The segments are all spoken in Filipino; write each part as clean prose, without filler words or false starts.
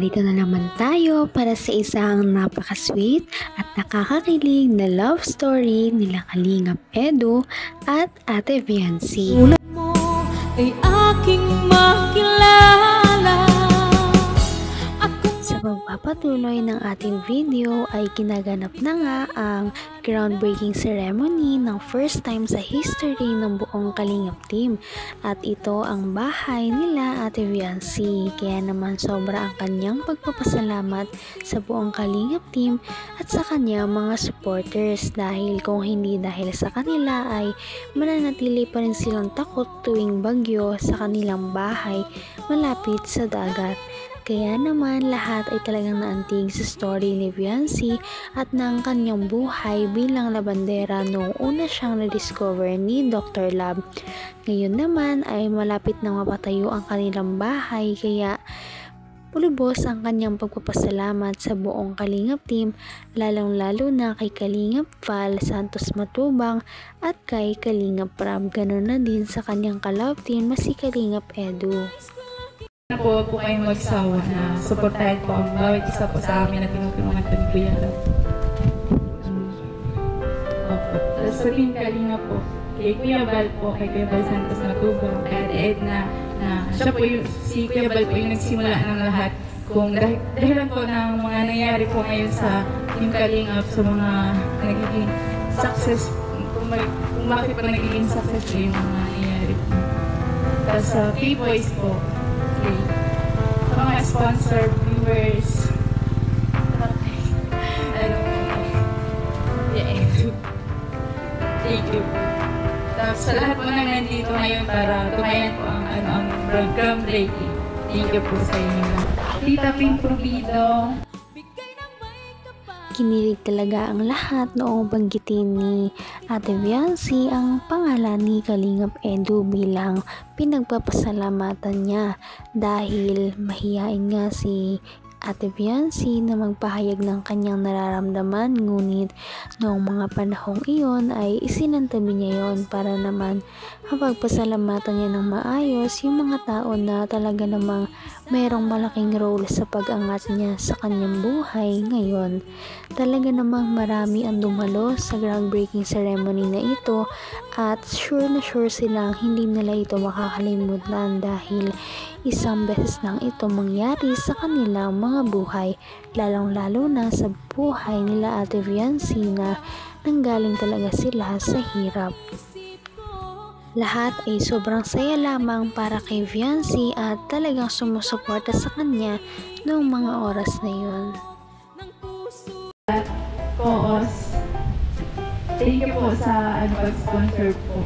narito na naman tayo para sa isang napaka-sweet at nakakakilig na love story nila Kalingap Edu at Ate Viancy. Tulad mo ay aking makilala. Sa pagpapatuloy ng ating video ay kinaganap na nga ang groundbreaking ceremony ng first time sa history ng buong Kalingap team, at ito ang bahay nila Ate Viancy. Kaya naman sobra ang kanyang pagpapasalamat sa buong Kalingap team at sa kanyang mga supporters, dahil kung hindi dahil sa kanila ay mananatili pa rin silang takot tuwing bagyo sa kanilang bahay malapit sa dagat. Kaya naman lahat ay talagang naantig sa story ni Viancy at ng kanyang buhay bilang labandera noong una siyang na-discover ni Dr. Love. Ngayon naman ay malapit na mapatayo ang kanilang bahay, kaya pulubos ang kanyang pagpapasalamat sa buong Kalingap team, lalong-lalo na kay Kalingap Val Santos Matubang at kay Kalingap Rab. Ganon na din sa kanyang ka-love team na si Kalingap Edu. Huwag po kayong magsawa na suportahan po ang bawat isa po sa amin na tinutulungan po ni Kuya Love. Tapos sa Team Kalinga po, kay Kuya Val po, kay Kuya Val Santos Matubang, kay Ate Edna, na siya po yung, si Kuya Val po yung nagsimula ng lahat. Kung dahilan po ng mga nangyari po ngayon sa Team Kalinga, sa mga nagiging success, kung bakit po nagiging success po yung mga nangyari po. Tapos sa P-Boys po, sa mga sponsor, viewers, thank you. Tapos sa lahat po na nandito ngayon para tumayan po ang groundbreaking. Thank you po sa inyo. Tita Pink Provido. Kinilig talaga ang lahat noong banggitin ni Ate Viancy ang pangalan ni Kalingap Edu bilang pinagpapasalamatan niya, dahil mahiyain nga si Ate Viancy na magpahayag ng kanyang nararamdaman, ngunit noong mga panahong iyon ay isinantabi niya yon para naman mapagpasalamatan niya ng maayos yung mga tao na talaga namang mayroong malaking role sa pag-angat niya sa kanyang buhay ngayon. Talaga namang marami ang dumalo sa groundbreaking ceremony na ito, at sure na sure silang hindi nila ito makakalimutan, dahil isang beses lang ito mangyari sa kanilang mga buhay, lalong-lalo na sa buhay nila Ate Viancy na nanggaling talaga sila sa hirap. Lahat ay sobrang saya lamang para kay Viancy at talagang sumusuporta sa kanya noong mga oras na yun. Koos, thank you po sa pag-sponsor po.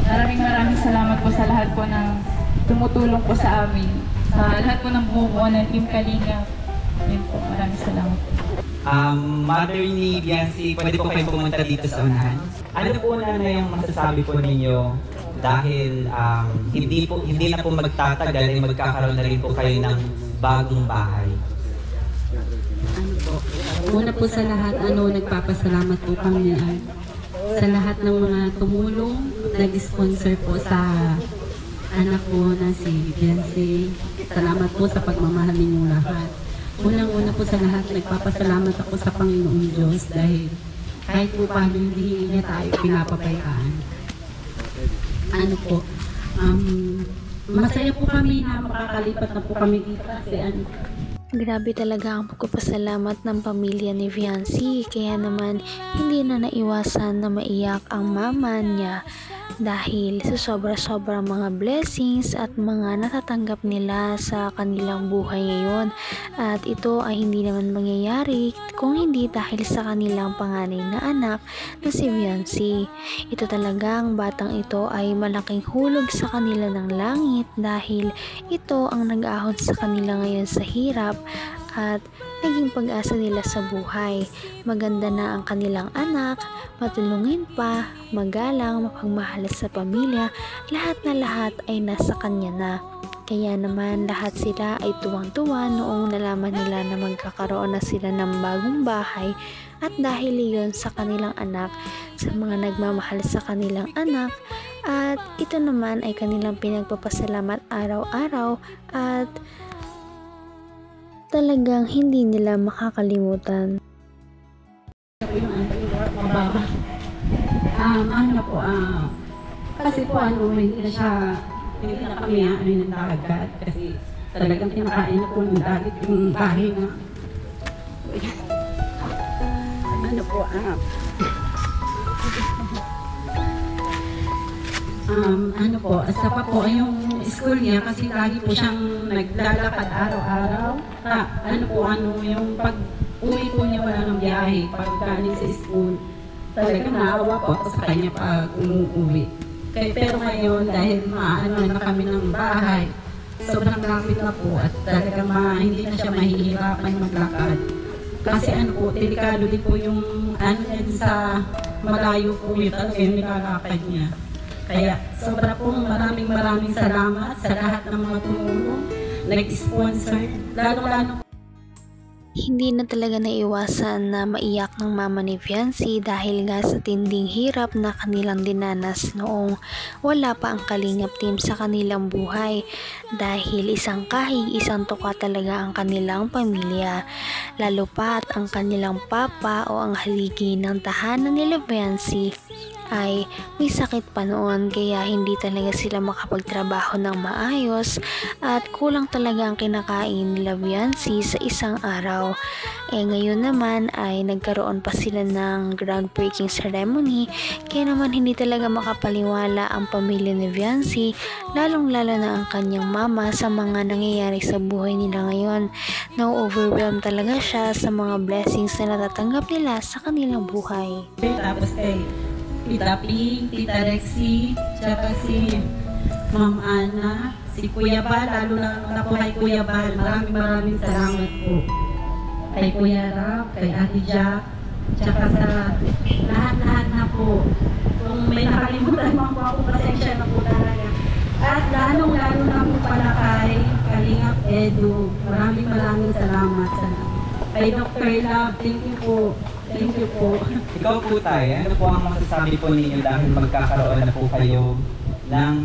Maraming salamat po sa lahat po ng tumutulong po sa amin. Sa lahat po ng bumubuo ng Team Kalinga. Yun po, maraming salamat po. Mother ni Viancy, pwede po kayong pumunta dito sa unahan. Ano po na yung masasabi po ninyo, dahil hindi na po magtatagal ay magkakaroon na rin po kayo ng bagong bahay? Una po sa lahat, nagpapasalamat po kami sa lahat ng mga tumulong, nag-sponsor po sa anak ko na si Viancy. Salamat po sa pagmamahal ninyong lahat. Unang-una po sa lahat, nagpapasalamat ako sa Panginoong Diyos, dahil kahit po paano hindi niya tayo pinapapayaan. Masaya po kami na makakalipat na po kami dito kasi Grabe talaga ang pagpapasalamat ng pamilya ni Viancy, kaya naman hindi na naiwasan na maiyak ang mama niya, dahil sa sobra-sobrang mga blessings at mga natatanggap nila sa kanilang buhay ngayon. At ito ay hindi naman mangyayari kung hindi dahil sa kanilang panganay na anak na si Viancy. Ito talagang batang ito ay malaking hulog sa kanila ng langit, dahil ito ang nag-ahon sa kanila ngayon sa hirap at naging pag-asa nila sa buhay. Maganda na ang kanilang anak, matulungin pa, magalang, mapagmahal sa pamilya, lahat na lahat ay nasa kanya na. Kaya naman lahat sila ay tuwang-tuwa noong nalaman nila na magkakaroon na sila ng bagong bahay, at dahil iyon sa kanilang anak, sa mga nagmamahal sa kanilang anak, at ito naman ay kanilang pinagpapasalamat araw-araw, at talagang hindi nila makakalimutan. Kasi po hindi na kami ng dagat kasi talagang kinakain na po ng dagat yung bahay na asa pa po yung school niya kasi lagi po siyang naglalakad araw-araw. Yung pag-uwi po niya wala ng biyahe pag galing sa school. Talagang naawa po ako sa kanya pag umuwi. Pero ngayon dahil na kami ng bahay, sobrang lapit na po at talagang hindi na siya mahihirapan maglakad. Kasi delikado din po yung sa malayo po yun talaga yung nilalakad niya. Kaya sobra pong maraming salamat sa lahat ng mga tumulong, nag-sponsor, lalo Hindi na talaga naiwasan na maiyak ng mama ni Viancy dahil nga sa tinding hirap na kanilang dinanas noong wala pa ang Kalingap team sa kanilang buhay, dahil isang kahig isang tuka talaga ang kanilang pamilya, lalo pat ang kanilang papa o ang haligi ng tahanan nila Viancy ay may sakit pa noon, kaya hindi talaga sila makapagtrabaho ng maayos at kulang talaga ang kinakain nila Viancy sa isang araw. Ngayon naman ay nagkaroon pa sila ng groundbreaking ceremony, kaya naman hindi talaga makapaniwala ang pamilya ni Viancy, lalong lalo na ang kanyang mama sa mga nangyayari sa buhay nila ngayon. Na-overwhelm talaga siya sa mga blessings na natatanggap nila sa kanilang buhay. Tapos Tita Ping, Tita Rexy, tsaka si Ma'am Ana, si Kuya Bal, lalo na po kay Kuya Bal. Maraming salamat po. Kay Kuya Rap, kay Ate Jack, tsaka sa lahat na po. Kung may nakalimutan mo po ako, pasensya na po talaga. At lalong-lalo na po pala kay Kalingap Edu. Maraming salamat sa kay Dr. Love, thank you po. Thank you po. Ikaw po tayo, ano po ang masasabi po ninyo dahil magkakaroon na po kayo ng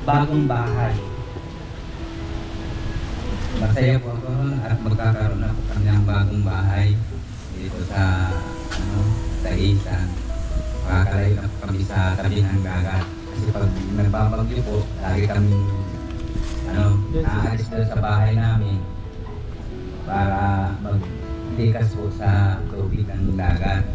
bagong bahay? Masaya po ako at magkakaroon na po kami ng bagong bahay dito sa Isan. Makakalayo na po kami sa tabi ng dagat. Kasi pag nagbabagyo po, lagi kami naalis doon sa bahay namin para likas po sa tubig ng dagat.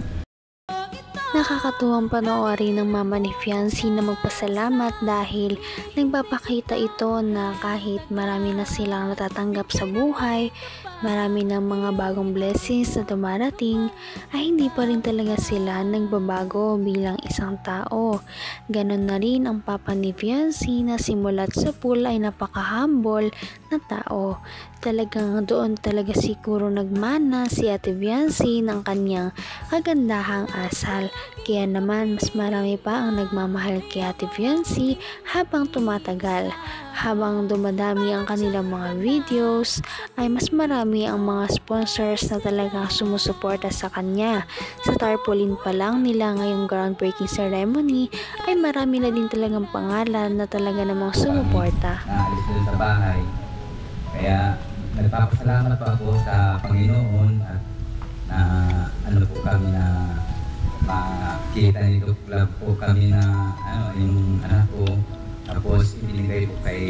Nakakatuwang panoorin ng mama ni Viancy na magpasalamat dahil nagpapakita ito na kahit marami na silang natatanggap sa buhay, marami ng mga bagong blessings na dumarating, ay hindi pa rin talaga sila nagbabago bilang isang tao. Ganon na rin ang papa ni Viancy na simulat sa pool ay napaka-humble na tao. Talagang doon talaga siguro nagmana si Ate Viancy ng kanyang kagandahang asal. Kaya naman mas marami pa ang nagmamahal kay Ate Viancy habang tumatagal. Habang dumadami ang kanilang mga videos, ay mas marami ang mga sponsors na talagang sumusuporta sa kanya. Sa tarpaulin pa lang nila ngayong groundbreaking ceremony, ay marami na din talagang pangalan na talaga namang sumuporta. Naalis doon sa bahay. Kaya nagpapasalamat pa ako sa Panginoon at po kami na makita nito club po kami na yung anak ko. Tapos ibinigay po kay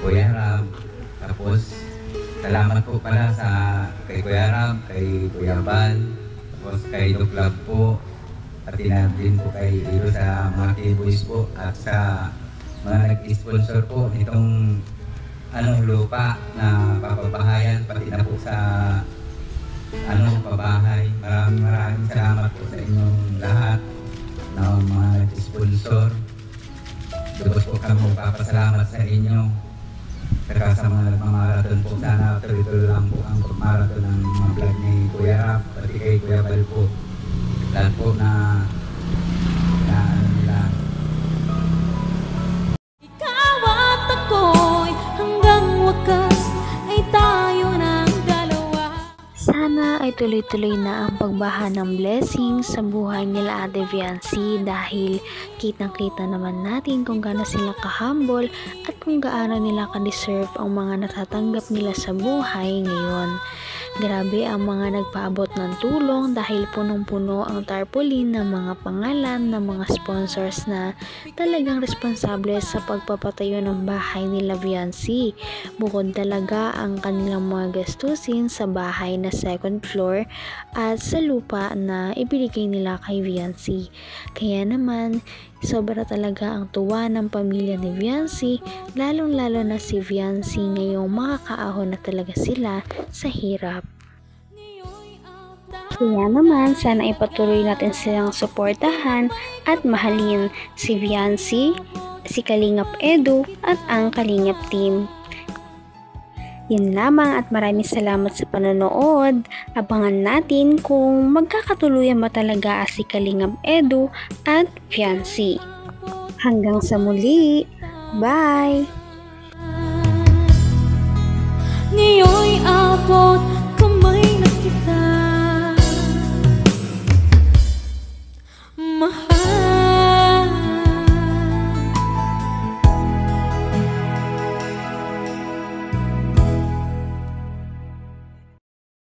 Kuya Rab. Tapos salamat po pala kay Kuya Rab, kay Kuya Bal, tapos kay Doc Club po. At din po kay Ilo sa mga K-Boys po at sa mga nag-sponsor po itong lupa na papabahayan, pati na po sa pabahay. Maraming salamat po sa inyong lahat na mga nag-sponsor. Lubos po kami magpapasalamat sa inyo. Saka sa mga nagmamarathon po, sana tuloy-tuloy lang po ang marathon ng mga vlog ni Kuya Rap, pati kay Kuya Bal po. Lahat po na nila. Ikaw at ako'y hanggang wakas ay tayo ng dalawa. Sa Sana ay tuloy-tuloy na ang pagbaha ng blessings sa buhay nila Ate Viancy dahil kitang-kita naman natin kung gaano sila ka-humble at kung gaano nila ka-deserve ang mga natatanggap nila sa buhay ngayon. Grabe ang mga nagpaabot ng tulong dahil punong-puno ang tarpaulin ng mga pangalan ng mga sponsors na talagang responsable sa pagpapatayo ng bahay nila Viancy. Bukod talaga ang kanilang mga gastusin sa bahay na second floor at sa lupa na ibinigay nila kay Viancy. Kaya naman, sobra talaga ang tuwa ng pamilya ni Viancy, lalong-lalo na si Viancy ngayong makakaahon na talaga sila sa hirap. Kaya naman, sana ipatuloy natin silang suportahan at mahalin si Viancy, si Kalingap Edu at ang Kalingap team. Yun lamang at maraming salamat sa panonood. Abangan natin kung magkakatuluyan ba talaga si Kalingap Edu at Viancy. Hanggang sa muli. Bye! Ngayon'y abot